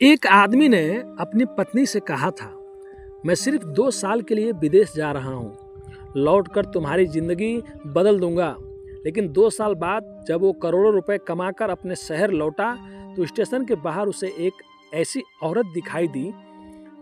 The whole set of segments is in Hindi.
एक आदमी ने अपनी पत्नी से कहा था, मैं सिर्फ 2 साल के लिए विदेश जा रहा हूँ, लौटकर तुम्हारी जिंदगी बदल दूंगा। लेकिन 2 साल बाद जब वो करोड़ों रुपए कमाकर अपने शहर लौटा तो स्टेशन के बाहर उसे एक ऐसी औरत दिखाई दी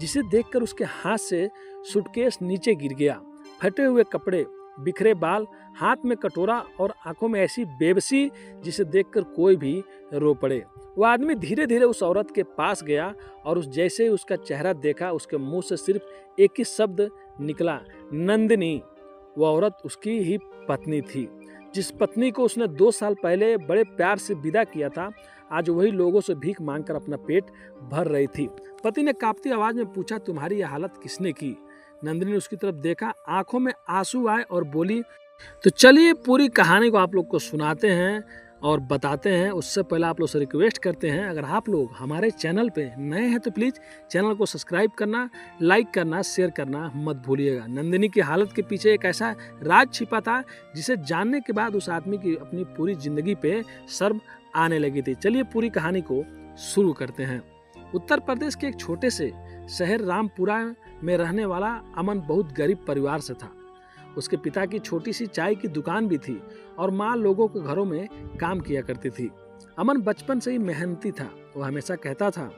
जिसे देखकर उसके हाथ से सूटकेस नीचे गिर गया। फटे हुए कपड़े, बिखरे बाल, हाथ में कटोरा और आंखों में ऐसी बेबसी जिसे देखकर कोई भी रो पड़े। वह आदमी धीरे धीरे उस औरत के पास गया और जैसे ही उसका चेहरा देखा उसके मुंह से सिर्फ एक ही शब्द निकला, नंदिनी। वह औरत उसकी ही पत्नी थी, जिस पत्नी को उसने 2 साल पहले बड़े प्यार से विदा किया था। आज वही लोगों से भीख मांगकर अपना पेट भर रही थी। पति ने कांपती आवाज में पूछा, तुम्हारी यह हालत किसने की? नंदिनी ने उसकी तरफ देखा, आंखों में आंसू आए और बोली, तो चलिए पूरी कहानी को आप लोग को सुनाते हैं और बताते हैं। उससे पहले आप लोग से रिक्वेस्ट करते हैं, अगर आप लोग हमारे चैनल पे नए हैं तो प्लीज़ चैनल को सब्सक्राइब करना, लाइक करना, शेयर करना मत भूलिएगा। नंदिनी की हालत के पीछे एक ऐसा राज छिपा था जिसे जानने के बाद उस आदमी की अपनी पूरी जिंदगी पे शर्म आने लगी थी। चलिए पूरी कहानी को शुरू करते हैं। उत्तर प्रदेश के एक छोटे से शहर रामपुरा में रहने वाला अमन बहुत गरीब परिवार से था। उसके पिता की छोटी सी चाय की दुकान भी थी और माँ लोगों के घरों में काम किया करती थी। अमन बचपन से ही मेहनती था। वह हमेशा कहता था,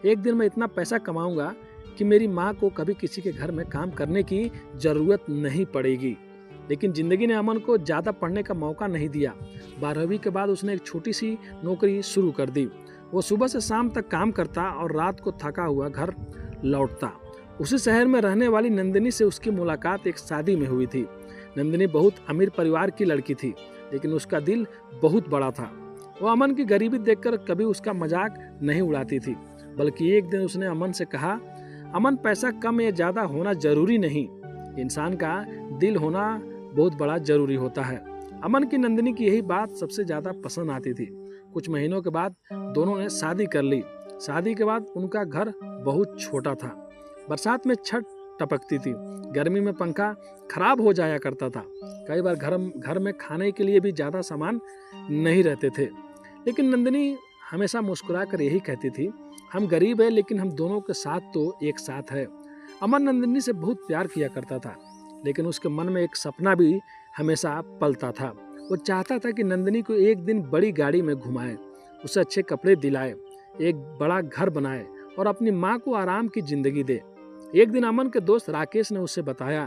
एक दिन मैं इतना पैसा कमाऊंगा कि मेरी माँ को कभी किसी के घर में काम करने की जरूरत नहीं पड़ेगी। लेकिन जिंदगी ने अमन को ज़्यादा पढ़ने का मौका नहीं दिया। 12वीं के बाद उसने एक छोटी सी नौकरी शुरू कर दी। वो सुबह से शाम तक काम करता और रात को थका हुआ घर लौटता। उसी शहर में रहने वाली नंदिनी से उसकी मुलाकात एक शादी में हुई थी। नंदिनी बहुत अमीर परिवार की लड़की थी, लेकिन उसका दिल बहुत बड़ा था। वो अमन की गरीबी देखकर कभी उसका मजाक नहीं उड़ाती थी, बल्कि एक दिन उसने अमन से कहा, अमन पैसा कम या ज़्यादा होना जरूरी नहीं, इंसान का दिल होना बहुत बड़ा जरूरी होता है। अमन की नंदिनी की यही बात सबसे ज़्यादा पसंद आती थी। कुछ महीनों के बाद दोनों ने शादी कर ली। शादी के बाद उनका घर बहुत छोटा था। बरसात में छत टपकती थी, गर्मी में पंखा खराब हो जाया करता था। कई बार घर में खाने के लिए भी ज़्यादा सामान नहीं रहते थे। लेकिन नंदिनी हमेशा मुस्कुरा कर यही कहती थी, हम गरीब हैं लेकिन हम दोनों के साथ तो एक साथ है। अमन नंदिनी से बहुत प्यार किया करता था, लेकिन उसके मन में एक सपना भी हमेशा पलता था। वो चाहता था कि नंदिनी को एक दिन बड़ी गाड़ी में घुमाए, उसे अच्छे कपड़े दिलाए, एक बड़ा घर बनाए और अपनी माँ को आराम की जिंदगी दे। एक दिन अमन के दोस्त राकेश ने उससे बताया,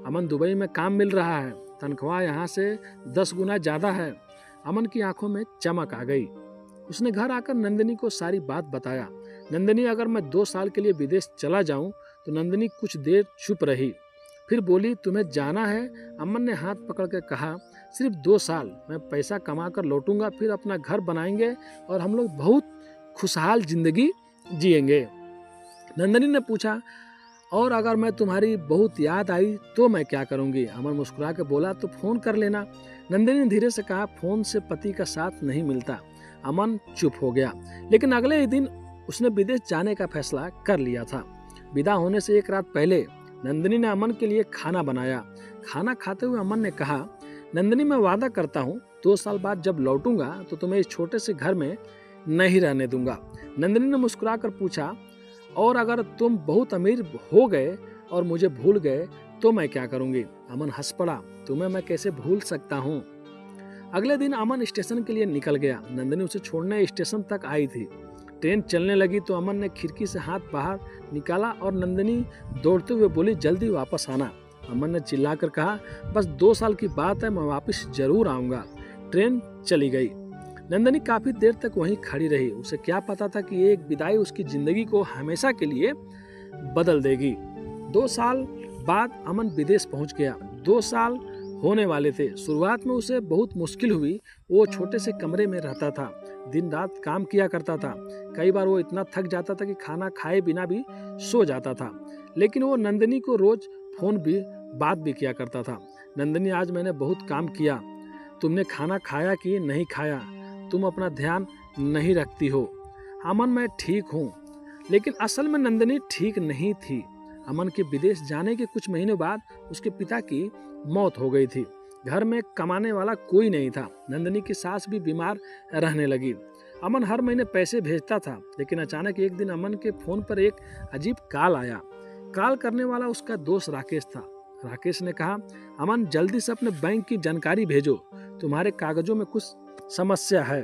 अमन दुबई में काम मिल रहा है, तनख्वाह यहाँ से 10 गुना ज़्यादा है। अमन की आंखों में चमक आ गई। उसने घर आकर नंदिनी को सारी बात बताया। नंदिनी, अगर मैं 2 साल के लिए विदेश चला जाऊं तो नंदिनी कुछ देर चुप रही, फिर बोली, तुम्हें जाना है? अमन ने हाथ पकड़ कर कहा, सिर्फ 2 साल, मैं पैसा कमा कर लौटूंगा, फिर अपना घर बनाएंगे और हम लोग बहुत खुशहाल जिंदगी जिएंगे। नंदिनी ने पूछा, और अगर मैं तुम्हारी बहुत याद आई तो मैं क्या करूंगी? अमन मुस्कुरा के बोला, तो फोन कर लेना। नंदिनी ने धीरे से कहा, फोन से पति का साथ नहीं मिलता। अमन चुप हो गया, लेकिन अगले ही दिन उसने विदेश जाने का फैसला कर लिया था। विदा होने से एक रात पहले नंदिनी ने अमन के लिए खाना बनाया। खाना खाते हुए अमन ने कहा, नंदिनी, मैं वादा करता हूँ 2 साल बाद जब लौटूंगा तो तुम्हें इस छोटे से घर में नहीं रहने दूंगा। नंदिनी ने मुस्कुरा कर पूछा, और अगर तुम बहुत अमीर हो गए और मुझे भूल गए तो मैं क्या करूंगी? अमन हंस पड़ा, तुम्हें मैं कैसे भूल सकता हूँ। अगले दिन अमन स्टेशन के लिए निकल गया। नंदिनी उसे छोड़ने स्टेशन तक आई थी। ट्रेन चलने लगी तो अमन ने खिड़की से हाथ बाहर निकाला और नंदिनी दौड़ते हुए बोली, जल्दी वापस आना। अमन ने चिल्लाकर कहा, बस 2 साल की बात है, मैं वापस जरूर आऊंगा। ट्रेन चली गई। नंदिनी काफी देर तक वहीं खड़ी रही। उसे क्या पता था कि एक विदाई उसकी जिंदगी को हमेशा के लिए बदल देगी। 2 साल बाद अमन विदेश पहुंच गया। 2 साल होने वाले थे। शुरुआत में उसे बहुत मुश्किल हुई। वो छोटे से कमरे में रहता था, दिन रात काम किया करता था। कई बार वो इतना थक जाता था कि खाना खाए बिना भी सो जाता था। लेकिन वो नंदिनी को रोज फोन भी बात भी किया करता था। नंदिनी, आज मैंने बहुत काम किया, तुमने खाना खाया कि नहीं खाया? तुम अपना ध्यान नहीं रखती हो। अमन, मैं ठीक हूँ। लेकिन असल में नंदिनी ठीक नहीं थी। अमन के विदेश जाने के कुछ महीनों बाद उसके पिता की मौत हो गई थी। घर में कमाने वाला कोई नहीं था। नंदिनी की सास भी बीमार रहने लगी। अमन हर महीने पैसे भेजता था, लेकिन अचानक एक दिन अमन के फोन पर एक अजीब कॉल आया। कॉल करने वाला उसका दोस्त राकेश था। राकेश ने कहा, अमन जल्दी से अपने बैंक की जानकारी भेजो, तुम्हारे कागजों में कुछ समस्या है।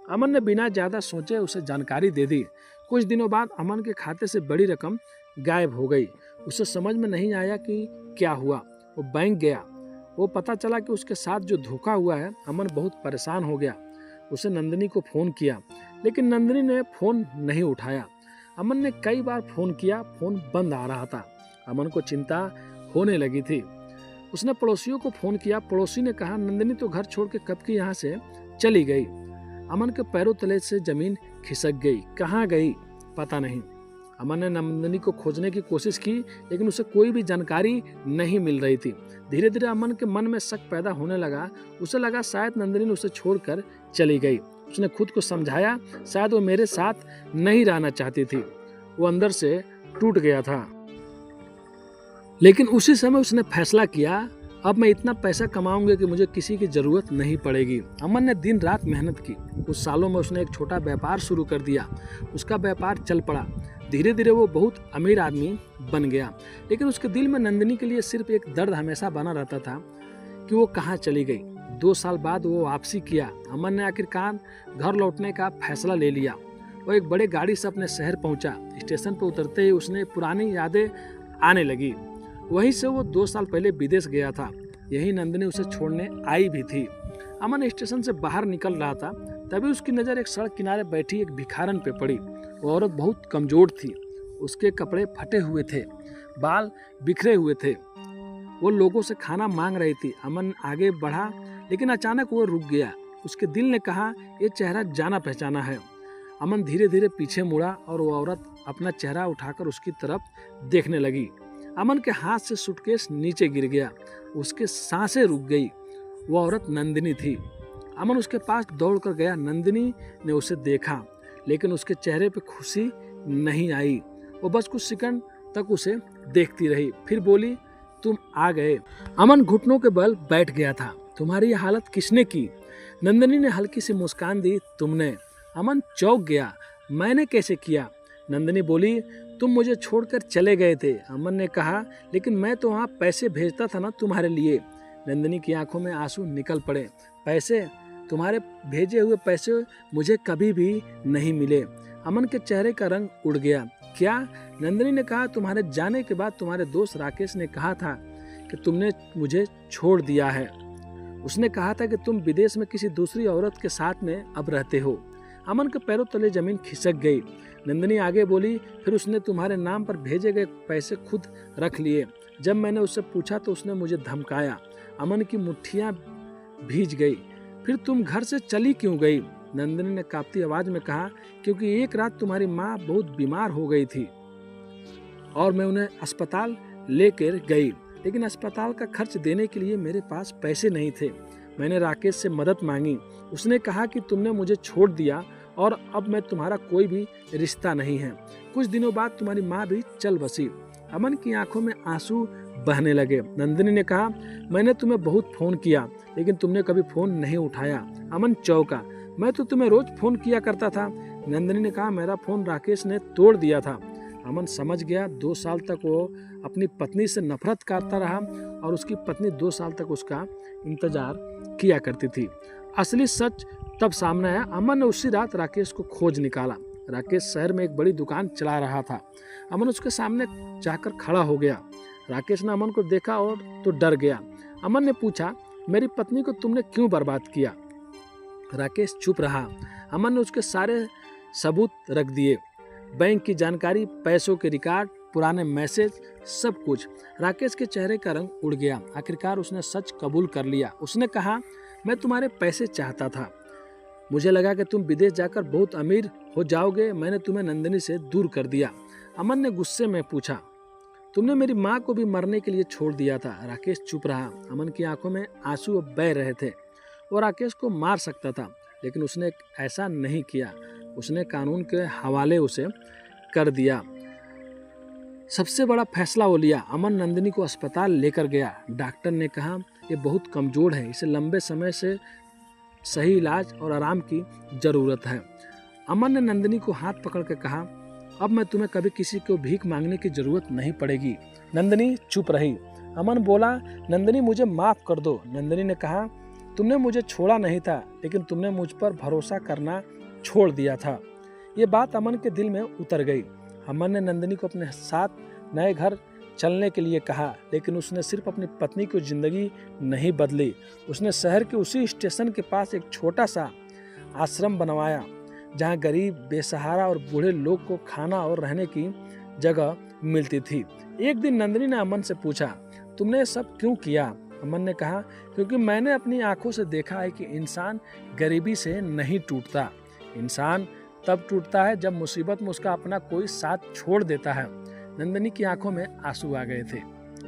अमन ने बिना ज़्यादा सोचे उसे जानकारी दे दी। कुछ दिनों बाद अमन के खाते से बड़ी रकम गायब हो गई। उसे समझ में नहीं आया कि क्या हुआ। वो बैंक गया। वो पता चला कि उसके साथ जो धोखा हुआ है। अमन बहुत परेशान हो गया। उसे नंदिनी को फ़ोन किया, लेकिन नंदिनी ने फ़ोन नहीं उठाया। अमन ने कई बार फ़ोन किया, फ़ोन बंद आ रहा था। अमन को चिंता होने लगी थी। उसने पड़ोसियों को फ़ोन किया। पड़ोसी ने कहा, नंदिनी तो घर छोड़ के कब की यहाँ से चली गई। अमन के पैरों तले से ज़मीन खिसक गई। कहाँ गई पता नहीं। अमन ने नंदिनी को खोजने की कोशिश की, लेकिन उसे कोई भी जानकारी नहीं मिल रही थी। धीरे धीरे अमन के मन में शक पैदा होने लगा। उसे लगा शायद नंदिनी उसे छोड़कर चली गई। उसने खुद को समझाया, शायद वो मेरे साथ नहीं रहना चाहती थी। वो अंदर से टूट गया था। लेकिन उसी समय उसने फैसला किया, अब मैं इतना पैसा कमाऊंगी कि मुझे किसी की जरूरत नहीं पड़ेगी। अमन ने दिन रात मेहनत की। कुछ सालों में उसने एक छोटा व्यापार शुरू कर दिया। उसका व्यापार चल पड़ा। धीरे धीरे वो बहुत अमीर आदमी बन गया। लेकिन उसके दिल में नंदिनी के लिए सिर्फ एक दर्द हमेशा बना रहता था कि वो कहाँ चली गई। 2 साल बाद वो वापसी किया। अमन ने आखिरकार घर लौटने का फैसला ले लिया। वो एक बड़े गाड़ी से अपने शहर पहुंचा। स्टेशन पर उतरते ही उसने पुरानी यादें आने लगी। वहीं से वो 2 साल पहले विदेश गया था। यही नंदिनी उसे छोड़ने आई भी थी। अमन स्टेशन से बाहर निकल रहा था, तभी उसकी नज़र एक सड़क किनारे बैठी एक भिखारन पे पड़ी। वो औरत बहुत कमजोर थी। उसके कपड़े फटे हुए थे, बाल बिखरे हुए थे। वो लोगों से खाना मांग रही थी। अमन आगे बढ़ा, लेकिन अचानक वो रुक गया। उसके दिल ने कहा, ये चेहरा जाना पहचाना है। अमन धीरे धीरे पीछे मुड़ा और वो औरत अपना चेहरा उठाकर उसकी तरफ देखने लगी। अमन के हाथ से सूटकेस नीचे गिर गया। उसके सांसें रुक गई। वो औरत नंदिनी थी। अमन उसके पास दौड़कर गया। नंदिनी ने उसे देखा, लेकिन उसके चेहरे पे खुशी नहीं आई। वो बस कुछ सेकंड तक उसे देखती रही, फिर बोली, तुम आ गए। अमन घुटनों के बल बैठ गया था। तुम्हारी ये हालत किसने की? नंदिनी ने हल्की सी मुस्कान दी, तुमने। अमन चौंक गया, मैंने कैसे किया? नंदिनी बोली, तुम मुझे छोड़कर चले गए थे। अमन ने कहा, लेकिन मैं तो वहाँ पैसे भेजता था ना तुम्हारे लिए। नंदिनी की आंखों में आंसू निकल पड़े। पैसे? तुम्हारे भेजे हुए पैसे मुझे कभी भी नहीं मिले। अमन के चेहरे का रंग उड़ गया। क्या? नंदिनी ने कहा, तुम्हारे जाने के बाद तुम्हारे दोस्त राकेश ने कहा था कि तुमने मुझे छोड़ दिया है। उसने कहा था कि तुम विदेश में किसी दूसरी औरत के साथ में अब रहते हो। अमन के पैरों तले जमीन खिसक गई। नंदिनी आगे बोली, फिर उसने तुम्हारे नाम पर भेजे गए पैसे खुद रख लिए। जब मैंने उससे पूछा तो उसने मुझे धमकाया। अमन की मुट्ठियां भीज गई। फिर तुम घर से चली क्यों गई? नंदिनी ने कांपती आवाज में कहा, क्योंकि एक रात तुम्हारी माँ बहुत बीमार हो गई थी और मैं उन्हें अस्पताल लेकर गई, लेकिन अस्पताल का खर्च देने के लिए मेरे पास पैसे नहीं थे। मैंने राकेश से मदद मांगी। उसने कहा कि तुमने मुझे छोड़ दिया और अब मैं तुम्हारा कोई भी रिश्ता नहीं है। कुछ दिनों बाद तुम्हारी माँ भी चल बसी। अमन की आंखों में आंसू बहने लगे। नंदिनी ने कहा, मैंने तुम्हें बहुत फ़ोन किया, लेकिन तुमने कभी फ़ोन नहीं उठाया। अमन चौंका, मैं तो तुम्हें रोज फ़ोन किया करता था। नंदिनी ने कहा, मेरा फ़ोन राकेश ने तोड़ दिया था। अमन समझ गया। 2 साल तक वो अपनी पत्नी से नफरत करता रहा और उसकी पत्नी 2 साल तक उसका इंतजार किया करती थी। असली सच तब सामने आया। अमन ने उसी रात राकेश को खोज निकाला। राकेश शहर में एक बड़ी दुकान चला रहा था। अमन उसके सामने जाकर खड़ा हो गया। राकेश ने अमन को देखा और तो डर गया। अमन ने पूछा, मेरी पत्नी को तुमने क्यों बर्बाद किया? राकेश चुप रहा। अमन ने उसके सारे सबूत रख दिए, बैंक की जानकारी, पैसों के रिकॉर्ड, पुराने मैसेज, सब कुछ। राकेश के चेहरे का रंग उड़ गया। आखिरकार उसने सच कबूल कर लिया। उसने कहा, मैं तुम्हारे पैसे चाहता था। मुझे लगा कि तुम विदेश जाकर बहुत अमीर हो जाओगे। मैंने तुम्हें नंदिनी से दूर कर दिया। अमन ने गुस्से में पूछा, तुमने मेरी माँ को भी मरने के लिए छोड़ दिया था। राकेश चुप रहा। अमन की आंखों में आंसू बह रहे थे। वो राकेश को मार सकता था, लेकिन उसने ऐसा नहीं किया। उसने कानून के हवाले उसे कर दिया। सबसे बड़ा फैसला वो लिया। अमन नंदिनी को अस्पताल लेकर गया। डॉक्टर ने कहा, ये बहुत कमज़ोर है, इसे लंबे समय से सही इलाज और आराम की ज़रूरत है। अमन ने नंदिनी को हाथ पकड़ के कहा, अब मैं तुम्हें कभी किसी को भीख मांगने की जरूरत नहीं पड़ेगी। नंदिनी चुप रही। अमन बोला, नंदिनी मुझे माफ कर दो। नंदिनी ने कहा, तुमने मुझे छोड़ा नहीं था, लेकिन तुमने मुझ पर भरोसा करना छोड़ दिया था। ये बात अमन के दिल में उतर गई। अमन ने नंदिनी को अपने साथ नए घर चलने के लिए कहा, लेकिन उसने सिर्फ अपनी पत्नी की जिंदगी नहीं बदली। उसने शहर के उसी स्टेशन के पास एक छोटा सा आश्रम बनवाया, जहाँ गरीब, बेसहारा और बूढ़े लोग को खाना और रहने की जगह मिलती थी। एक दिन नंदिनी ने अमन से पूछा, तुमने ये सब क्यों किया? अमन ने कहा, क्योंकि मैंने अपनी आंखों से देखा है कि इंसान गरीबी से नहीं टूटता। इंसान तब टूटता है जब मुसीबत में उसका अपना कोई साथ छोड़ देता है। नंदिनी की आंखों में आंसू आ गए थे।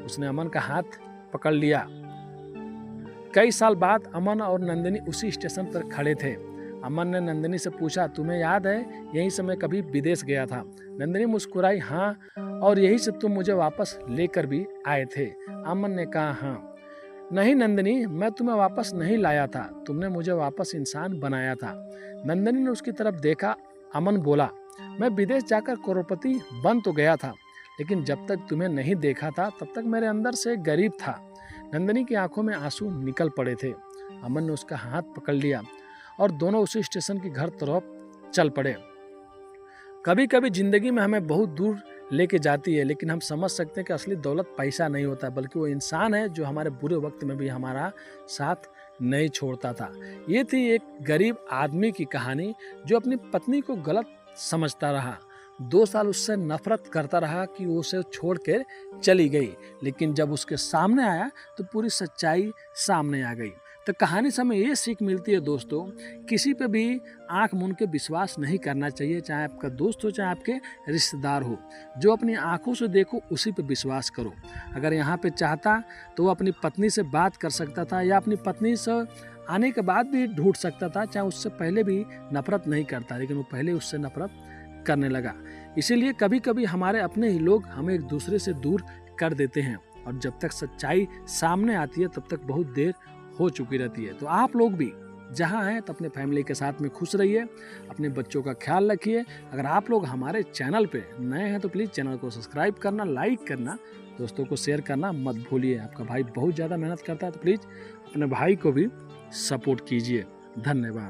उसने अमन का हाथ पकड़ लिया। कई साल बाद अमन और नंदिनी उसी स्टेशन पर खड़े थे। अमन ने नंदिनी से पूछा, तुम्हें याद है यहीं से मैं कभी विदेश गया था? नंदिनी मुस्कुराई, हाँ, और यही से तुम मुझे वापस लेकर भी आए थे। अमन ने कहा, हाँ। नहीं नंदिनी, मैं तुम्हें वापस नहीं लाया था, तुमने मुझे वापस इंसान बनाया था। नंदिनी ने उसकी तरफ देखा। अमन बोला, मैं विदेश जाकर करोड़पति बन तो गया था, लेकिन जब तक तुम्हें नहीं देखा था तब तक मेरे अंदर से गरीब था। नंदिनी की आंखों में आंसू निकल पड़े थे। अमन ने उसका हाथ पकड़ लिया और दोनों उसी स्टेशन की घर तरफ चल पड़े। कभी कभी जिंदगी में हमें बहुत दूर लेके जाती है, लेकिन हम समझ सकते हैं कि असली दौलत पैसा नहीं होता, बल्कि वो इंसान है जो हमारे बुरे वक्त में भी हमारा साथ नहीं छोड़ता था। ये थी एक गरीब आदमी की कहानी जो अपनी पत्नी को गलत समझता रहा। 2 साल उससे नफरत करता रहा कि वो उसे छोड़ के चली गई, लेकिन जब उसके सामने आया तो पूरी सच्चाई सामने आ गई। तो कहानी से हमें ये सीख मिलती है दोस्तों, किसी पे भी आंख मूंद के विश्वास नहीं करना चाहिए, चाहे आपका दोस्त हो चाहे आपके रिश्तेदार हो। जो अपनी आंखों से देखो उसी पे विश्वास करो। अगर यहाँ पे चाहता तो वो अपनी पत्नी से बात कर सकता था, या अपनी पत्नी से आने के बाद भी ढूंढ सकता था, चाहे उससे पहले भी नफरत नहीं करता, लेकिन वो पहले उससे नफरत करने लगा। इसीलिए कभी कभी हमारे अपने ही लोग हमें एक दूसरे से दूर कर देते हैं, और जब तक सच्चाई सामने आती है तब तक बहुत देर हो चुकी रहती है। तो आप लोग भी जहाँ हैं तो अपने फैमिली के साथ में खुश रहिए, अपने बच्चों का ख्याल रखिए। अगर आप लोग हमारे चैनल पे नए हैं तो प्लीज़ चैनल को सब्सक्राइब करना, लाइक करना, दोस्तों को शेयर करना मत भूलिए। आपका भाई बहुत ज़्यादा मेहनत करता है, तो प्लीज़ अपने भाई को भी सपोर्ट कीजिए। धन्यवाद।